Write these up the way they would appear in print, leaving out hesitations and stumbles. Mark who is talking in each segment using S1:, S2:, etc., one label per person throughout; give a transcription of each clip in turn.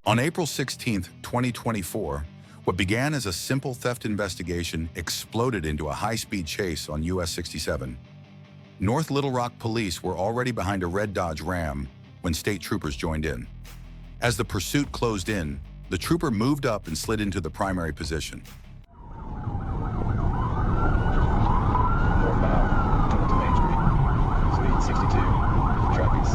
S1: On April 16, 2024, what began as a simple theft investigation exploded into a high-speed chase on US 67. North Little Rock police were already behind a red Dodge Ram when state troopers joined in. As the pursuit closed in, the trooper moved up and slid into the primary position.
S2: Northbound to Main Street, speed 62, traffic's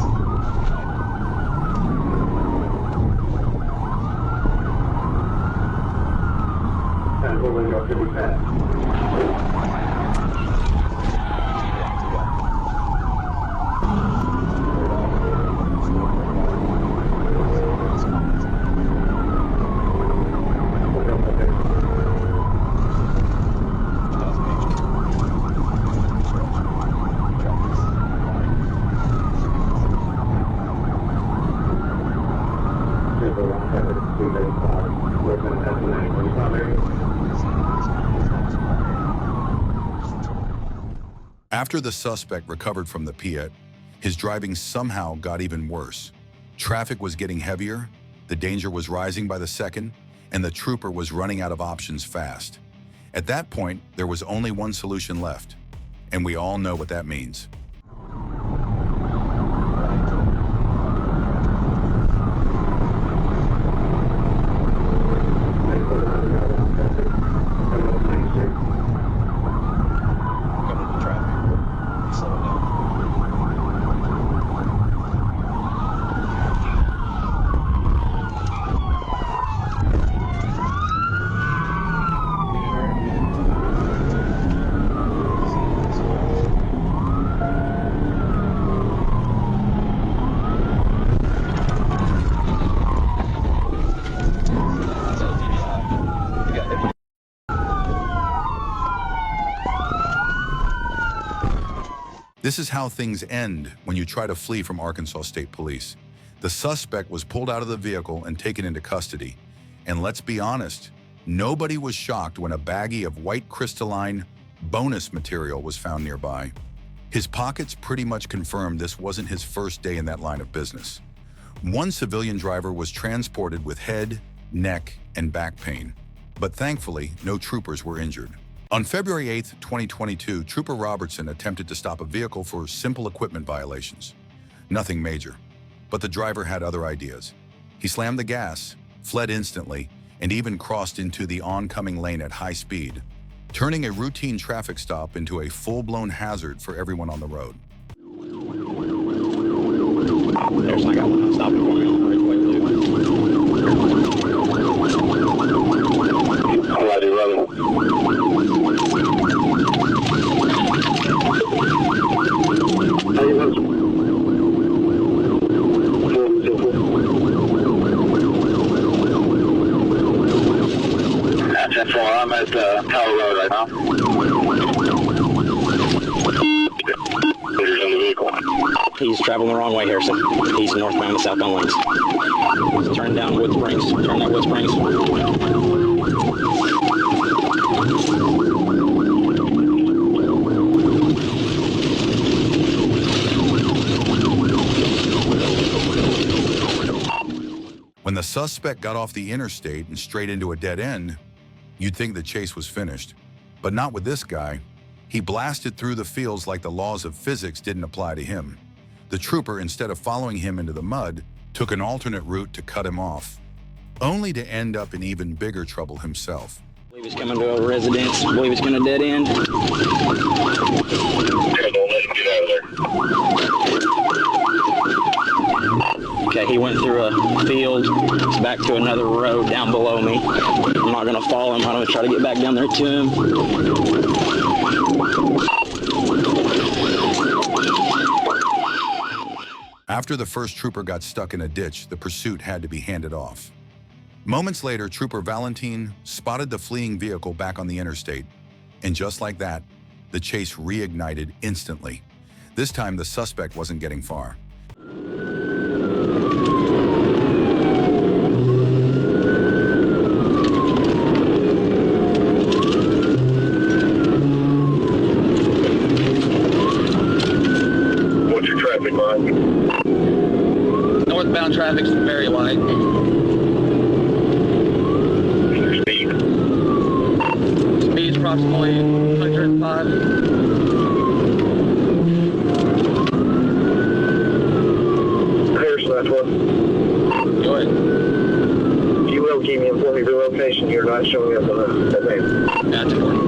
S1: After the suspect recovered from the Piet, his driving somehow got even worse. Traffic was getting heavier, the danger was rising by the second, and the trooper was running out of options fast. At that point, there was only one solution left, and we all know what that means. This is how things end when you try to flee from Arkansas State Police. The suspect was pulled out of the vehicle and taken into custody. And let's be honest, nobody was shocked when a baggie of white crystalline bonus material was found nearby. His pockets pretty much confirmed this wasn't his first day in that line of business. One civilian driver was transported with head, neck, and back pain. But thankfully, no troopers were injured. On February 8, 2022, Trooper Robertson attempted to stop a vehicle for simple equipment violations. Nothing major, but the driver had other ideas. He slammed the gas, fled instantly, and even crossed into the oncoming lane at high speed, turning a routine traffic stop into a full-blown hazard for everyone on the road.
S3: There's like a stop it for me on the breakaway loop.
S4: Alrighty, running. I'm at Tower Road right now. Leaders in the vehicle.
S3: He's traveling the wrong way, Harrison. He's northbound to southbound lanes. Turn down Wood Springs. Turn down Wood Springs.
S1: When the suspect got off the interstate and straight into a dead end, you'd think the chase was finished. But not with this guy. He blasted through the fields like the laws of physics didn't apply to him. The trooper, instead of following him into the mud, took an alternate route to cut him off, only to end up in even bigger trouble himself.
S3: I believe he's coming to a residence. I believe he's going to dead end.
S4: Yeah, don't let him get out of there.
S3: Okay, he went through a field. It's back to another road down below me. I'm not going to follow him. I'm going to try to get back down there to him.
S1: After the first trooper got stuck in a ditch, the pursuit had to be handed off. Moments later, Trooper Valentine spotted the fleeing vehicle back on the interstate. And just like that, the chase reignited instantly. This time, the suspect wasn't getting far.
S4: What's your traffic line?
S5: Northbound traffic's very light.
S3: approximately 105.
S5: Here's that one.
S3: Go ahead.
S5: You will keep me informed of your location. You're not showing up on that name.
S3: That's important.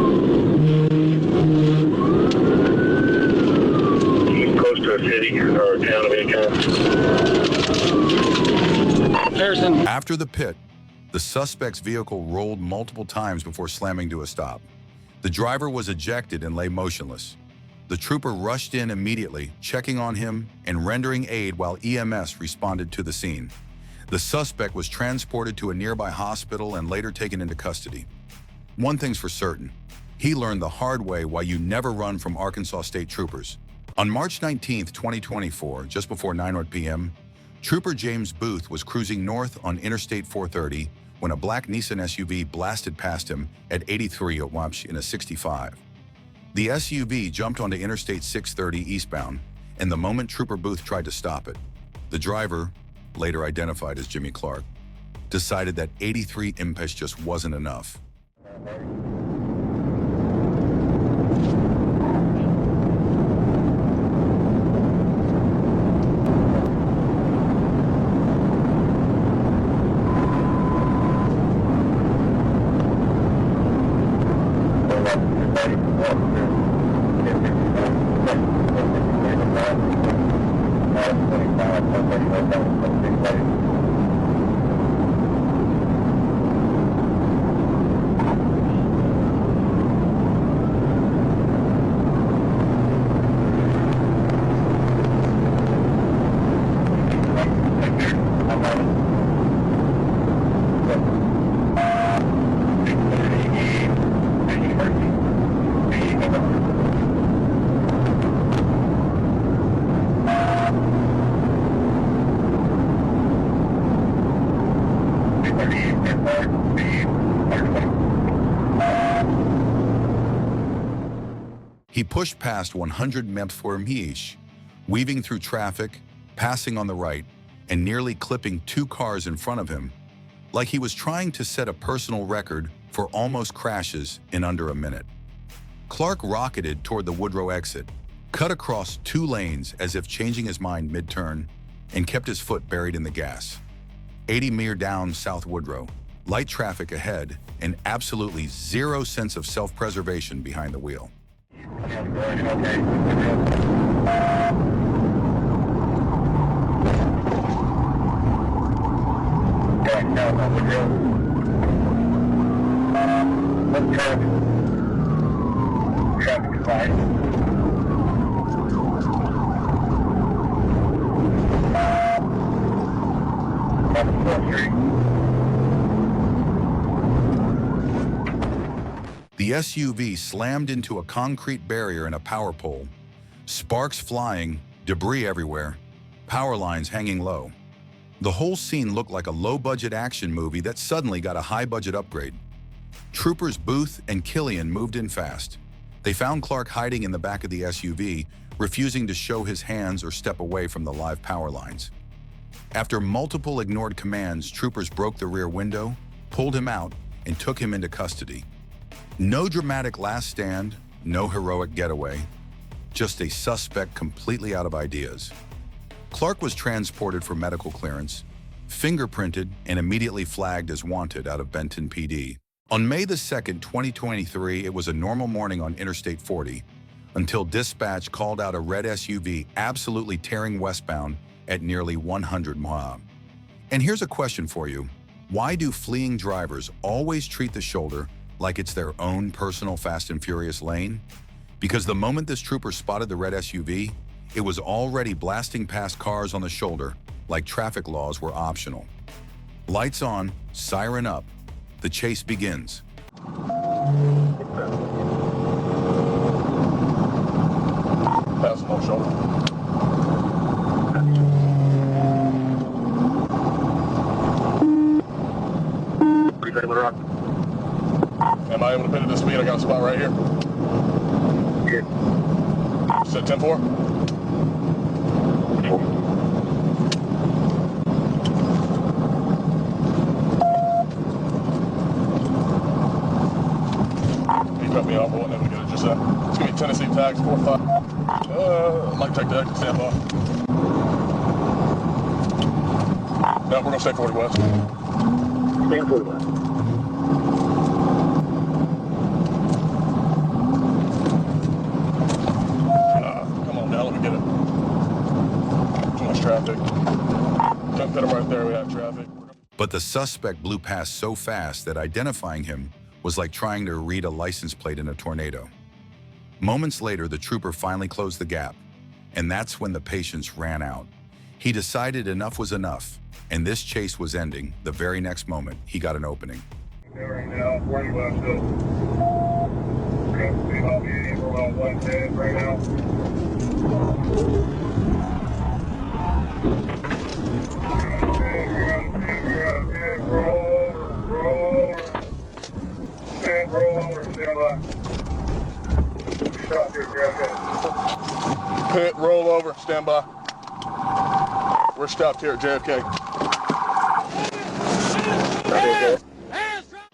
S5: Keep close to a city or a town of any kind.
S3: Harrison.
S1: After the pit, the suspect's vehicle rolled multiple times before slamming to a stop. The driver was ejected and lay motionless. The trooper rushed in immediately, checking on him and rendering aid while EMS responded to the scene. The suspect was transported to a nearby hospital and later taken into custody. One thing's for certain, he learned the hard way why you never run from Arkansas State Troopers. On March 19, 2024, just before 9:00 p.m., Trooper James Booth was cruising north on Interstate 430 when a black Nissan SUV blasted past him at 83 at Wapsh in a 65. The SUV jumped onto Interstate 630 eastbound, and the moment Trooper Booth tried to stop it, the driver, later identified as Jimmy Clark, decided that 83 impetus just wasn't enough. He pushed past 100 mph for Mish, weaving through traffic, passing on the right, and nearly clipping two cars in front of him, like he was trying to set a personal record for almost crashes in under a minute. Clark rocketed toward the Woodrow exit, cut across two lanes as if changing his mind mid-turn, and kept his foot buried in the gas. 80 mere down South Woodrow, light traffic ahead, and absolutely zero sense of self-preservation behind the wheel.
S5: Traffic light.
S1: The SUV slammed into a concrete barrier and a power pole. Sparks flying, debris everywhere, power lines hanging low. The whole scene looked like a low-budget action movie that suddenly got a high-budget upgrade. Troopers Booth and Killian moved in fast. They found Clark hiding in the back of the SUV, refusing to show his hands or step away from the live power lines. After multiple ignored commands, troopers broke the rear window, pulled him out, and took him into custody. No dramatic last stand, no heroic getaway, just a suspect completely out of ideas. Clark was transported for medical clearance, fingerprinted, and immediately flagged as wanted out of Benton PD. On May the 2nd, 2023, it was a normal morning on Interstate 40 until dispatch called out a red SUV absolutely tearing westbound at nearly 100 miles. And here's a question for you. Why do fleeing drivers always treat the shoulder like it's their own personal Fast and Furious lane? Because the moment this trooper spotted the red SUV, it was already blasting past cars on the shoulder like traffic laws were optional. Lights on, siren up, the chase begins.
S5: Pass on shoulder. Am I able to pin it this speed? I got a spot right here. Good. Set 10-4. You cut me off. tags, 4-5. Might take that, stand by. No, we're gonna stay 40 west.
S4: Stay 40 west.
S5: Come on now, let me get it. Too much traffic. Don't put him right there, we have traffic.
S1: But the suspect blew past so fast that identifying him was like trying to read a license plate in a tornado. Moments later, the trooper finally closed the gap, and that's when the patience ran out. He decided enough was enough, and this chase was ending the very next moment he got an opening.
S4: Right now, 40 west still. We're going to see about medium for about 110 right now. Roll over, stand by. Stop here, JFK.
S5: Pit, roll over, stand by. We're stopped here at JFK.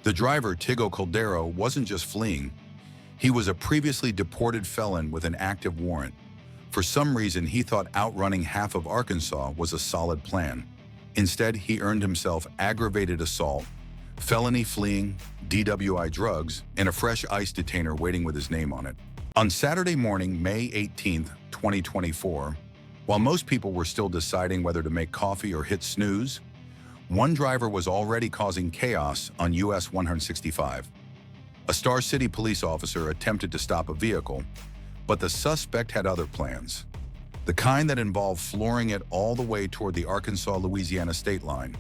S1: The driver, Tigo Caldero, wasn't just fleeing. He was a previously deported felon with an active warrant. For some reason, he thought outrunning half of Arkansas was a solid plan. Instead, he earned himself aggravated assault, felony fleeing, DWI drugs, and a fresh ICE detainer waiting with his name on it. On Saturday morning, May 18th, 2024, while most people were still deciding whether to make coffee or hit snooze, one driver was already causing chaos on US 165. A Star City police officer attempted to stop a vehicle, but the suspect had other plans. The kind that involved flooring it all the way toward the Arkansas-Louisiana state line.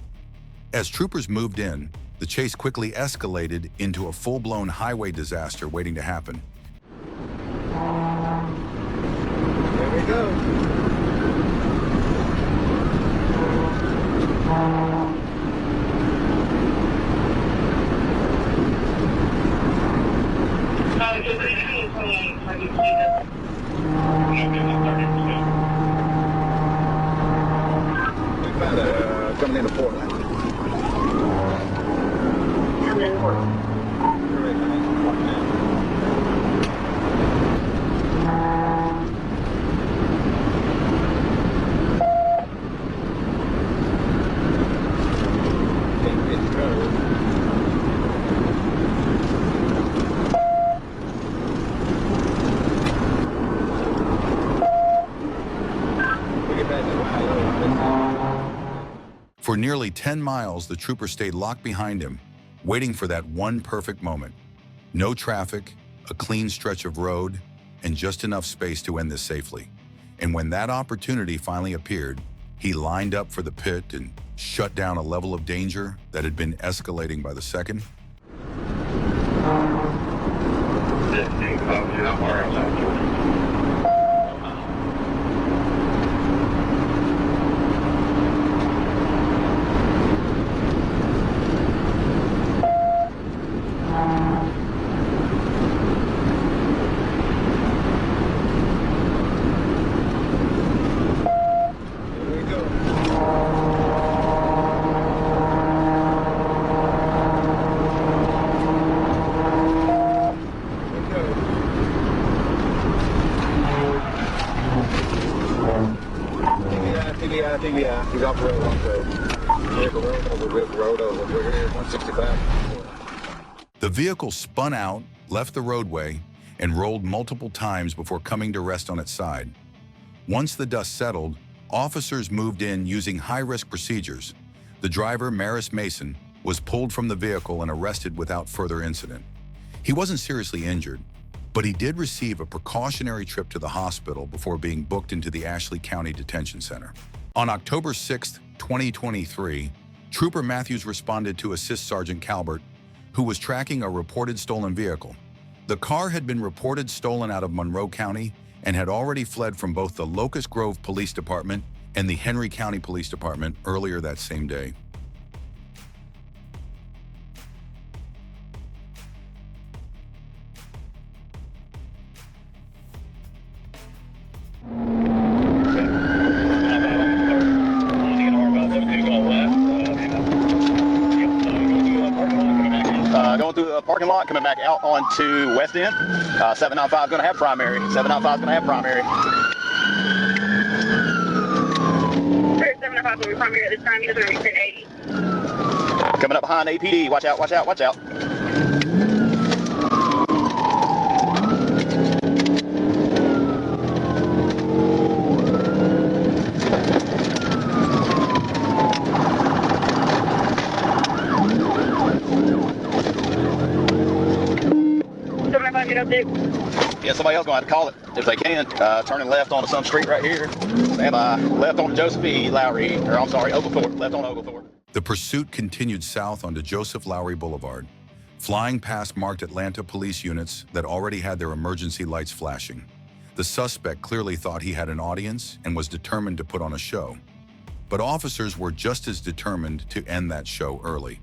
S1: As troopers moved in, the chase quickly escalated into a full-blown highway disaster waiting to happen.
S2: There we go.
S4: Coming into Portland. Coming in Portland.
S1: For nearly 10 miles, the trooper stayed locked behind him, waiting for that one perfect moment. No traffic, a clean stretch of road, and just enough space to end this safely. And when that opportunity finally appeared, he lined up for the pit and shut down a level of danger that had been escalating by the second.
S2: I think he's off the road, road over. We're here at 165.
S1: The vehicle spun out, left the roadway, and rolled multiple times before coming to rest on its side. Once the dust settled, officers moved in using high-risk procedures. The driver, Maris Mason, was pulled from the vehicle and arrested without further incident. He wasn't seriously injured, but he did receive a precautionary trip to the hospital before being booked into the Ashley County Detention Center. On October 6, 2023, Trooper Matthews responded to assist Sergeant Calbert, who was tracking a reported stolen vehicle. The car had been reported stolen out of Monroe County and had already fled from both the Locust Grove Police Department and the Henry County Police Department earlier that same day.
S2: parking lot coming back out onto West End. 795 is going to have primary. 795 is going to have primary.
S4: 795 will be primary at this time. He's going to be 1080.
S2: Coming up behind APD. Watch out, watch out, watch out. Yeah, somebody else going to have to call it if they can. Turning left onto some street right here. Stand by. Left onto Joseph E. Lowry, or I'm sorry, Oglethorpe. Left on Oglethorpe.
S1: The pursuit continued south onto Joseph Lowry Boulevard, flying past marked Atlanta police units that already had their emergency lights flashing. The suspect clearly thought he had an audience and was determined to put on a show. But officers were just as determined to end that show early.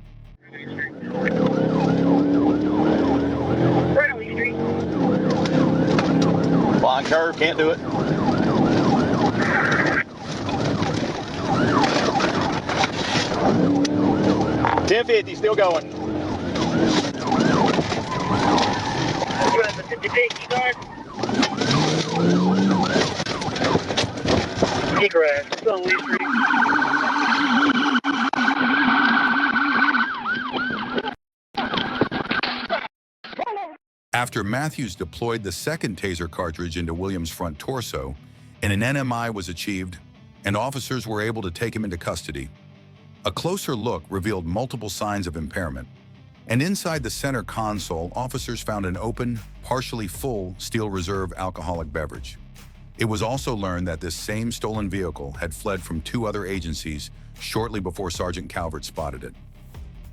S4: Right on Lee Street.
S2: Flying curve, can't do it. $10.50, still going.
S4: You have the 56, you guys? He crashed. It's on Lee Street.
S1: After Matthews deployed the second taser cartridge into Williams' front torso, and an NMI was achieved, and officers were able to take him into custody. A closer look revealed multiple signs of impairment, and inside the center console, officers found an open, partially full Steel Reserve alcoholic beverage. It was also learned that this same stolen vehicle had fled from 2 other agencies shortly before Sergeant Calvert spotted it.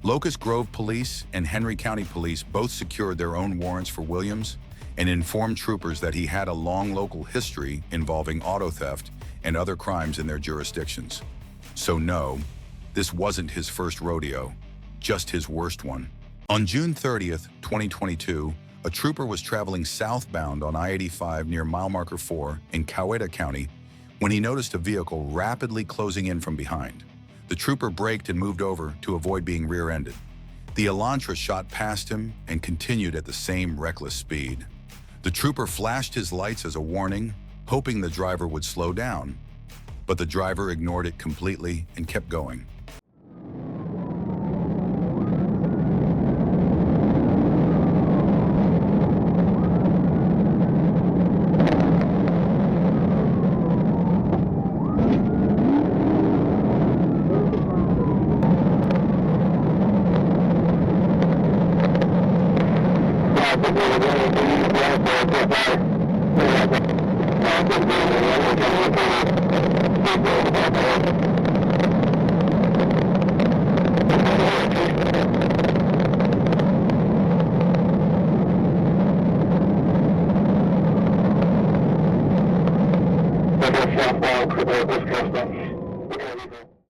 S1: Locust Grove Police and Henry County Police both secured their own warrants for Williams and informed troopers that he had a long local history involving auto theft and other crimes in their jurisdictions. So no, this wasn't his first rodeo, just his worst one. On June 30th, 2022, a trooper was traveling southbound on I-85 near mile marker 4 in Coweta County when he noticed a vehicle rapidly closing in from behind. The trooper braked and moved over to avoid being rear-ended. The Elantra shot past him and continued at the same reckless speed. The trooper flashed his lights as a warning, hoping the driver would slow down, but the driver ignored it completely and kept going.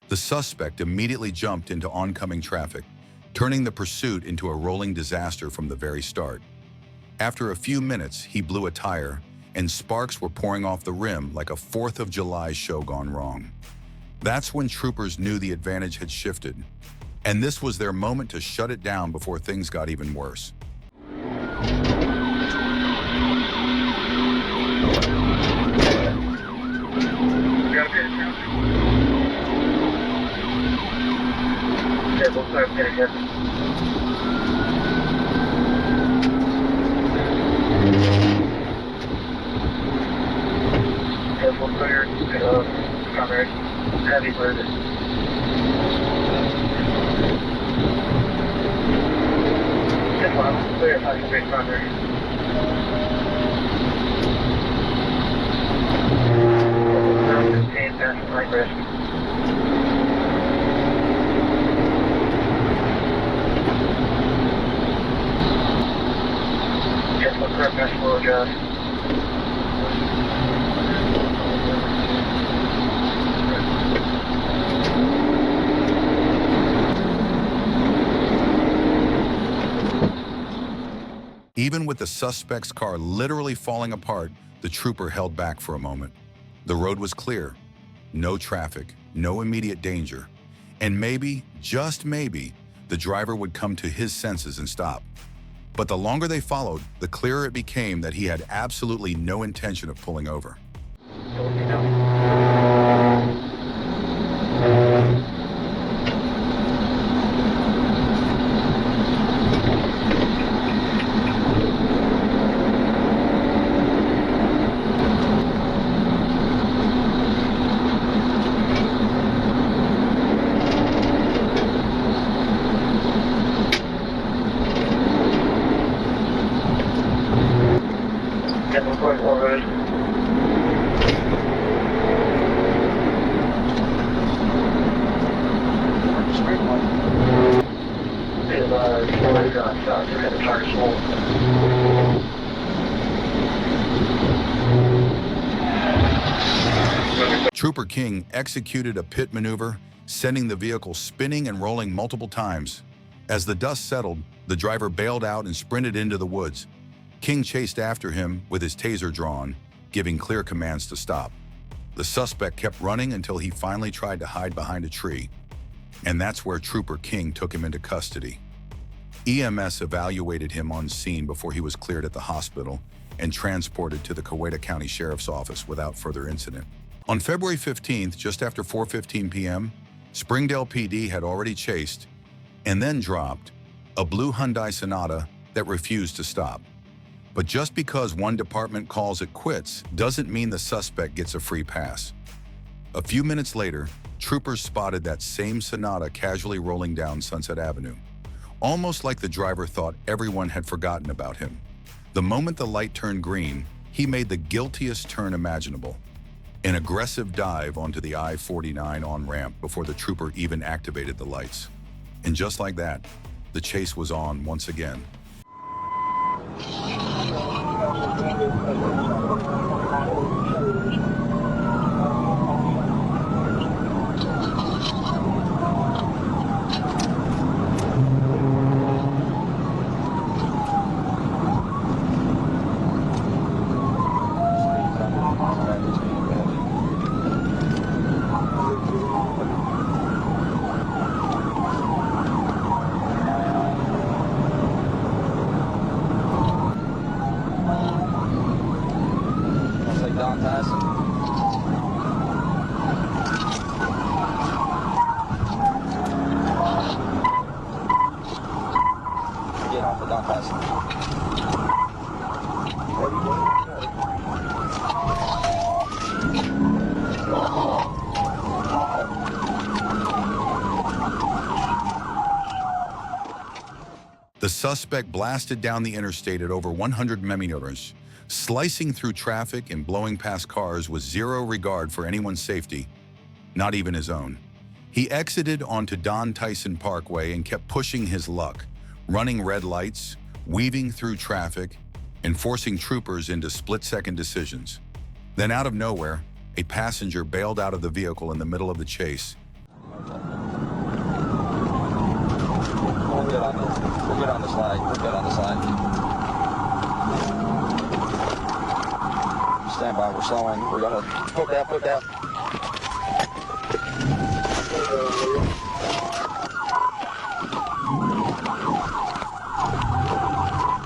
S1: The suspect immediately jumped into oncoming traffic, turning the pursuit into a rolling disaster from the very start. After a few minutes, he blew a tire, and sparks were pouring off the rim like a 4th of July show gone wrong. That's when troopers knew the advantage had shifted, and this was their moment to shut it down before things got even worse.
S4: Careful, clear, primary, heavy loaded. This one, clear, high speed primary. Pass light risk. Careful, correct, pass will adjust.
S1: Even with the suspect's car literally falling apart, the trooper held back for a moment. The road was clear, no traffic, no immediate danger, and maybe, just maybe, the driver would come to his senses and stop. But the longer they followed, the clearer it became that he had absolutely no intention of pulling over. Trooper King executed a pit maneuver, sending the vehicle spinning and rolling multiple times. As the dust settled, the driver bailed out and sprinted into the woods. King chased after him with his taser drawn, giving clear commands to stop. The suspect kept running until he finally tried to hide behind a tree, and that's where Trooper King took him into custody. EMS evaluated him on scene before he was cleared at the hospital and transported to the Coweta County Sheriff's Office without further incident. On February 15th, just after 4:15 p.m., Springdale PD had already chased and then dropped a blue Hyundai Sonata that refused to stop. But just because one department calls it quits doesn't mean the suspect gets a free pass. A few minutes later, troopers spotted that same Sonata casually rolling down Sunset Avenue, almost like the driver thought everyone had forgotten about him. The moment the light turned green, he made the guiltiest turn imaginable. An aggressive dive onto the I-49 on-ramp before the trooper even activated the lights. And just like that, the chase was on once again. The suspect blasted down the interstate at over 100 mph, slicing through traffic and blowing past cars with zero regard for anyone's safety, not even his own. He exited onto Don Tyson Parkway and kept pushing his luck, running red lights, weaving through traffic, and forcing troopers into split-second decisions. Then out of nowhere, a passenger bailed out of the vehicle in the middle of the chase.
S2: We're good on the slide. We're good on the slide. Stand by. We're slowing. We're gonna put that.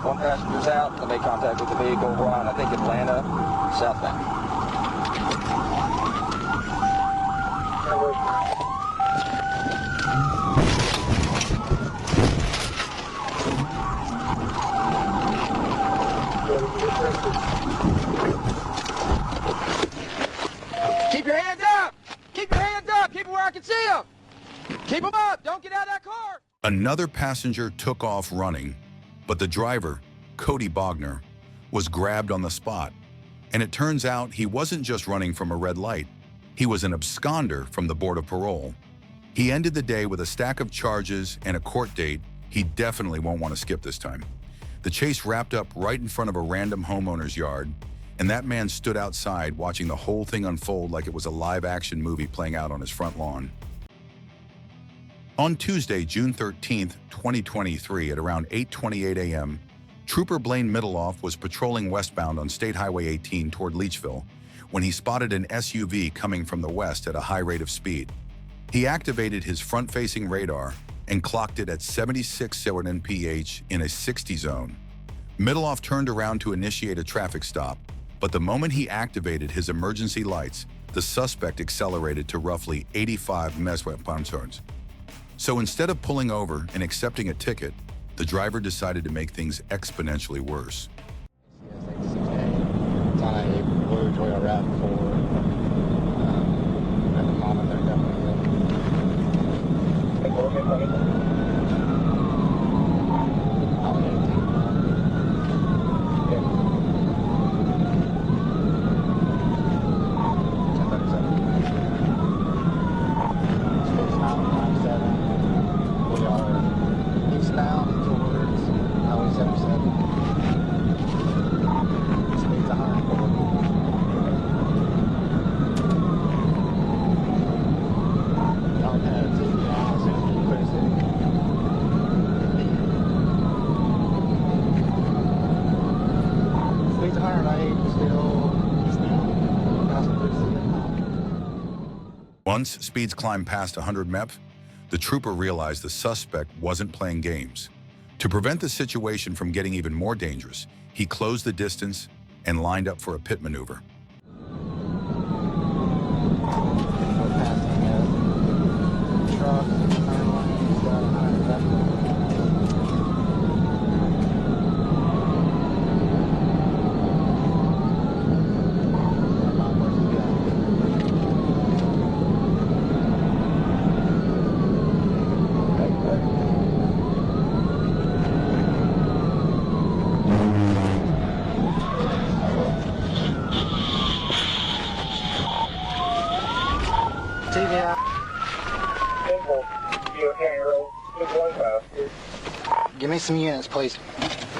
S2: One passenger's out. They made contact with the vehicle. We're on, I think, Atlanta, southbound. Keep your hands up! Keep your hands up! Keep them where I can see them! Keep them up! Don't get out of that car!
S1: Another passenger took off running, but the driver, Cody Bogner, was grabbed on the spot. And it turns out he wasn't just running from a red light. He was an absconder from the Board of Parole. He ended the day with a stack of charges and a court date he definitely won't want to skip this time. The chase wrapped up right in front of a random homeowner's yard, and that man stood outside watching the whole thing unfold like it was a live-action movie playing out on his front lawn. On Tuesday, June 13th, 2023, at around 8:28 a.m., Trooper Blaine Middleoff was patrolling westbound on State Highway 18 toward Leachville when he spotted an SUV coming from the west at a high rate of speed. He activated his front-facing radar and clocked it at 76 mph in a 60 zone. Middleoff turned around to initiate a traffic stop, but the moment he activated his emergency lights, the suspect accelerated to roughly 85 mph. So instead of pulling over and accepting a ticket, the driver decided to make things exponentially worse.
S6: It's on a blue Toyota RAV4. At the moment, they're definitely
S1: Once speeds climbed past 100 mph, the trooper realized the suspect wasn't playing games. To prevent the situation from getting even more dangerous, he closed the distance and lined up for a pit maneuver.
S6: Give me some units, please.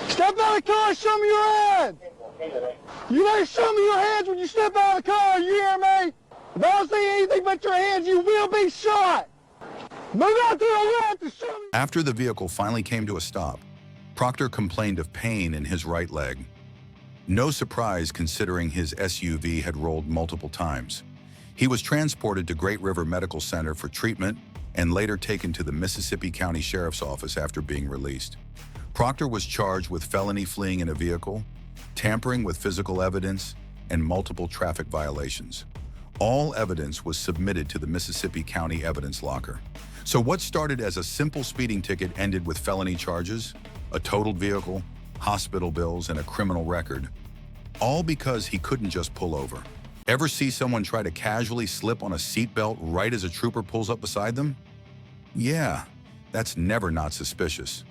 S7: Step out of the car, show me your hands! You better show me your hands when you step out of the car, you hear me? If I don't see anything but your hands, you will be shot! Move out to the left and show me!
S1: After the vehicle finally came to a stop, Proctor complained of pain in his right leg. No surprise considering his SUV had rolled multiple times. He was transported to Great River Medical Center for treatment and later taken to the Mississippi County Sheriff's Office after being released. Proctor was charged with felony fleeing in a vehicle, tampering with physical evidence, and multiple traffic violations. All evidence was submitted to the Mississippi County Evidence Locker. So what started as a simple speeding ticket ended with felony charges, a totaled vehicle, hospital bills, and a criminal record, all because he couldn't just pull over. Ever see someone try to casually slip on a seatbelt right as a trooper pulls up beside them? Yeah, that's never not suspicious.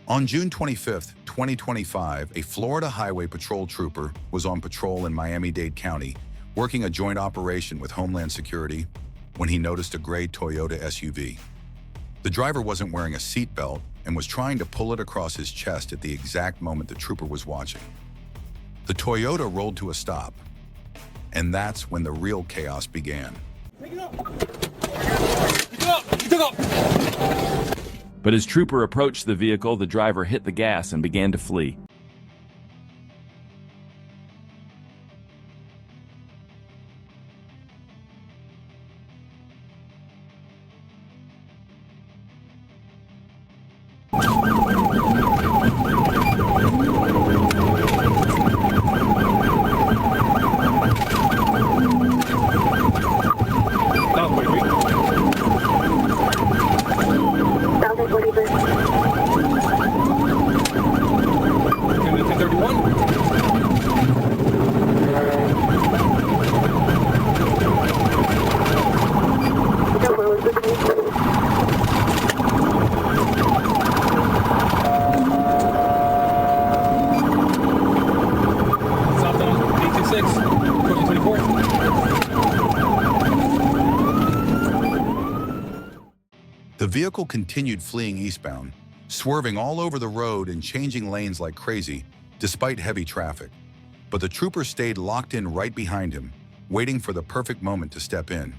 S1: On June 25, 2025, a Florida Highway Patrol trooper was on patrol in Miami-Dade County, working a joint operation with Homeland Security, when he noticed a gray Toyota SUV. The driver wasn't wearing a seatbelt and was trying to pull it across his chest at the exact moment the trooper was watching. The Toyota rolled to a stop, and that's when the real chaos began.
S8: Pick it up! Pick it up! Pick it up!
S9: But as Trooper approached the vehicle, the driver hit the gas and began to flee.
S1: The vehicle continued fleeing eastbound, swerving all over the road and changing lanes like crazy, despite heavy traffic. But the trooper stayed locked in right behind him, waiting for the perfect moment to step in.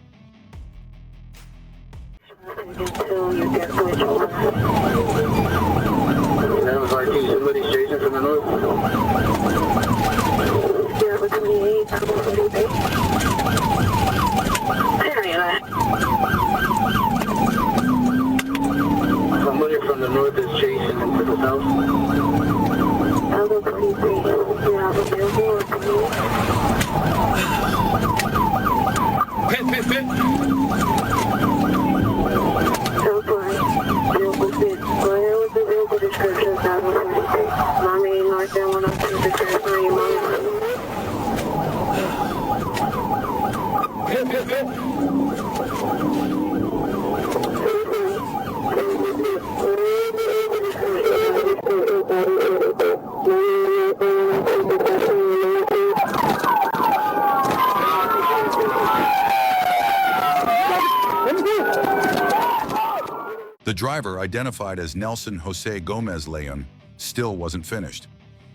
S1: The driver, identified as Nelson Jose Gomez Leon, still wasn't finished.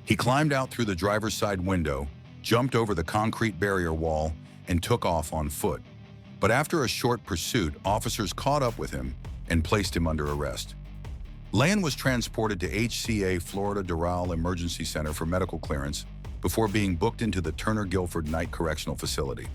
S1: He climbed out through the driver's side window, jumped over the concrete barrier wall, and took off on foot. But after a short pursuit, officers caught up with him and placed him under arrest. Leon was transported to HCA Florida Doral Emergency Center for medical clearance before being booked into the Turner Guilford Night Correctional Facility.